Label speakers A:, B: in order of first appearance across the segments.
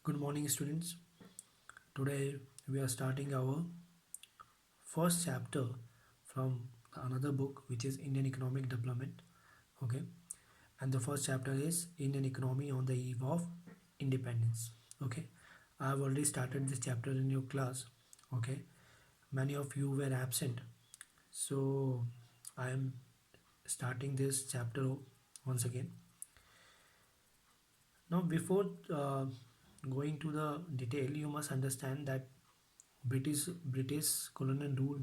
A: Good morning, students. Today we are starting our first chapter from another book, which is Indian Economic Development. Okay, and the first chapter is Indian Economy on the Eve of Independence. Okay, I have already started this chapter in your class. Okay, many of you were absent, so I am starting this chapter once again. Now, before going to the detail, you must understand that British colonial rule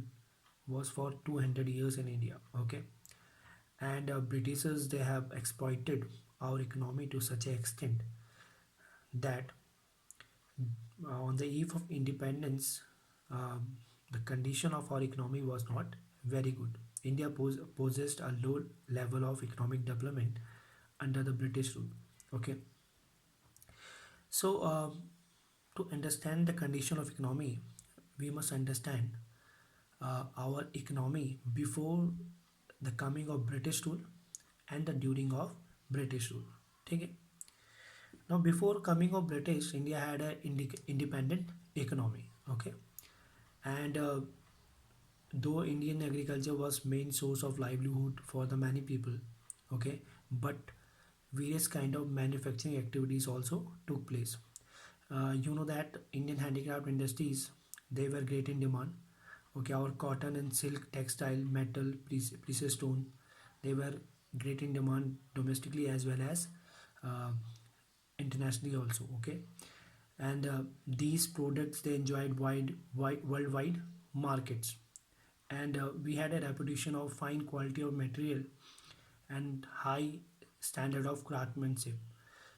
A: was for 200 years in India. Okay, and Britishers, they have exploited our economy to such an extent that on the eve of independence, the condition of our economy was not very good. India possessed a low level of economic development under the British rule. Okay, so to understand the condition of economy, we must understand our economy before the coming of British rule and the during of British rule. Okay. Now, before coming of British, India had an independent economy. Okay, and though Indian agriculture was main source of livelihood for the many people, okay, but various kind of manufacturing activities also took place. You know that Indian handicraft industries, they were great in demand. Okay, our cotton and silk, textile, metal, precious stone, they were great in demand domestically as well as uh, internationally also. Okay, and these products, they enjoyed worldwide markets, and we had a reputation of fine quality of material and high standard of craftsmanship.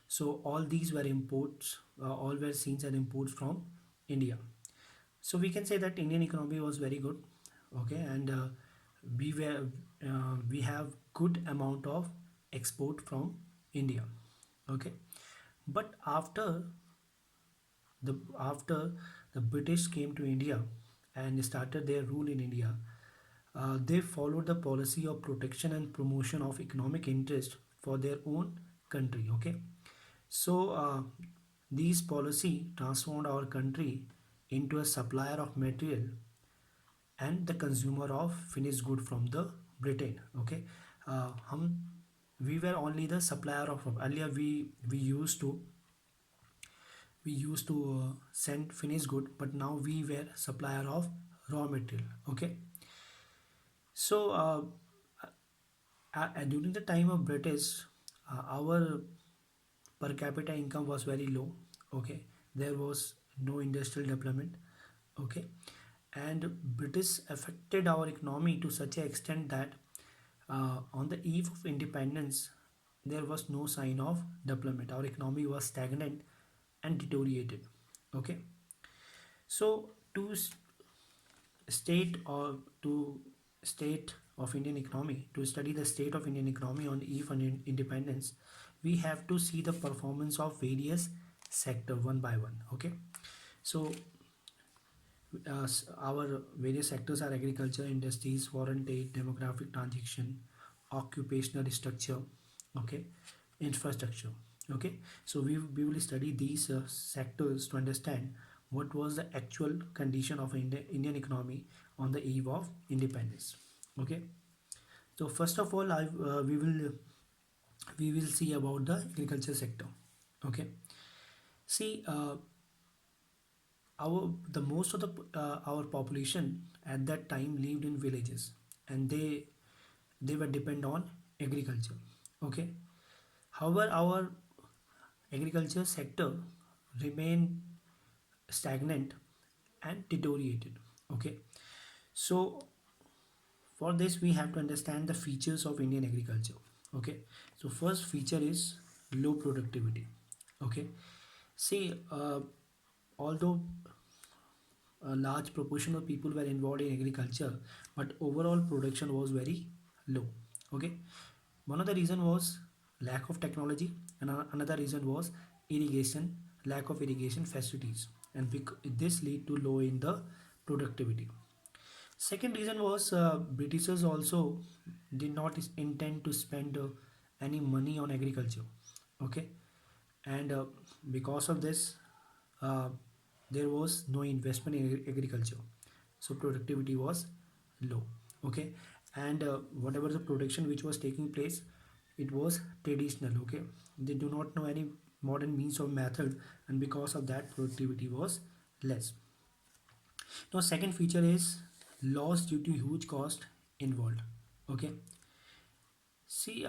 A: So all these were imports, all were seen as imports from India. So we can say that Indian economy was very good. Okay, and we were we have good amount of export from India. Okay, but after the British came to India and started their rule in India, they followed the policy of protection and promotion of economic interest for their own country. Okay, so these policy transformed our country into a supplier of material and the consumer of finished good from the Britain. Okay, हम we were only the supplier of, earlier we used to send finished good, but now we were supplier of raw material. Okay, so during the time of British, our per capita income was very low. Okay, there was no industrial development. Okay, and British affected our economy to such an extent that on the eve of independence, there was no sign of development. Our economy was stagnant and deteriorated. Okay, so state or to state of Indian economy, to study the state of Indian economy on eve of independence, we have to see the performance of various sector one by one. Okay, so our various sectors are agriculture, industries, foreign trade, demographic transition, occupational structure, okay, infrastructure. Okay, so we will study these sectors to understand what was the actual condition of Indian economy on the eve of independence. Okay, so first of all, we will see about the agriculture sector. Okay, see, the most of the our population at that time lived in villages, and they were depend on agriculture. Okay, however, our agriculture sector remained stagnant and deteriorated. Okay, so for this we have to understand the features of Indian agriculture. Okay, so first feature is low productivity. Okay, see, although a large proportion of people were involved in agriculture, but overall production was very low. Okay, one of the reason was lack of technology, and another reason was irrigation, lack of irrigation facilities, and this lead to low in the productivity. Second reason was Britishers also did not intend to spend any money on agriculture. Okay, and because of this, uh, there was no investment in agriculture, so productivity was low. Okay, and whatever the production which was taking place, it was traditional. Okay, they do not know any modern means or method, and because of that productivity was less. Now second feature is loss due to huge cost involved. Okay, see,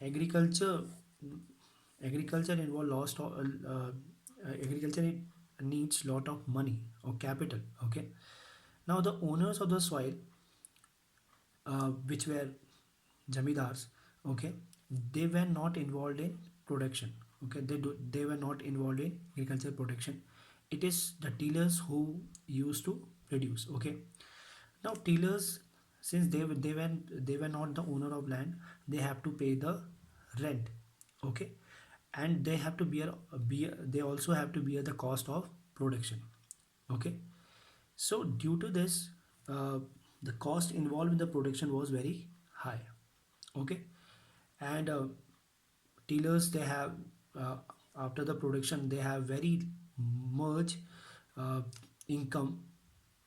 A: agriculture agriculture involve lost agriculture, it needs lot of money or capital. Okay, now the owners of the soil, which were jamidars, okay, they were not involved in production. Okay, they were not involved in agriculture production. It is the dealers who used to produce. Okay, now dealers, since they were not the owner of land, they have to pay the rent. Okay, and they have to bear they also have to bear the cost of production. Okay, so due to this, uh, the cost involved in the production was very high. Okay, and dealers, they have, uh, after the production, they have very much uh, income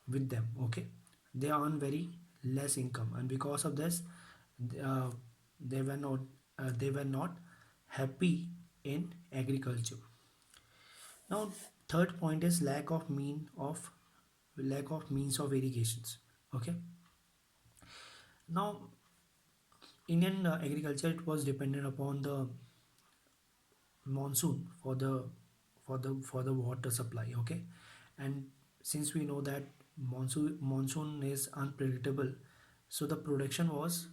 A: with them. Okay, they earn very less income, and because of this, uh, they were not they were not happy in agriculture. Now third point is lack of means of irrigations. Okay, now Indian agriculture, it was dependent upon the monsoon for the water supply. Okay, and since we know that monsoon is unpredictable, so the production was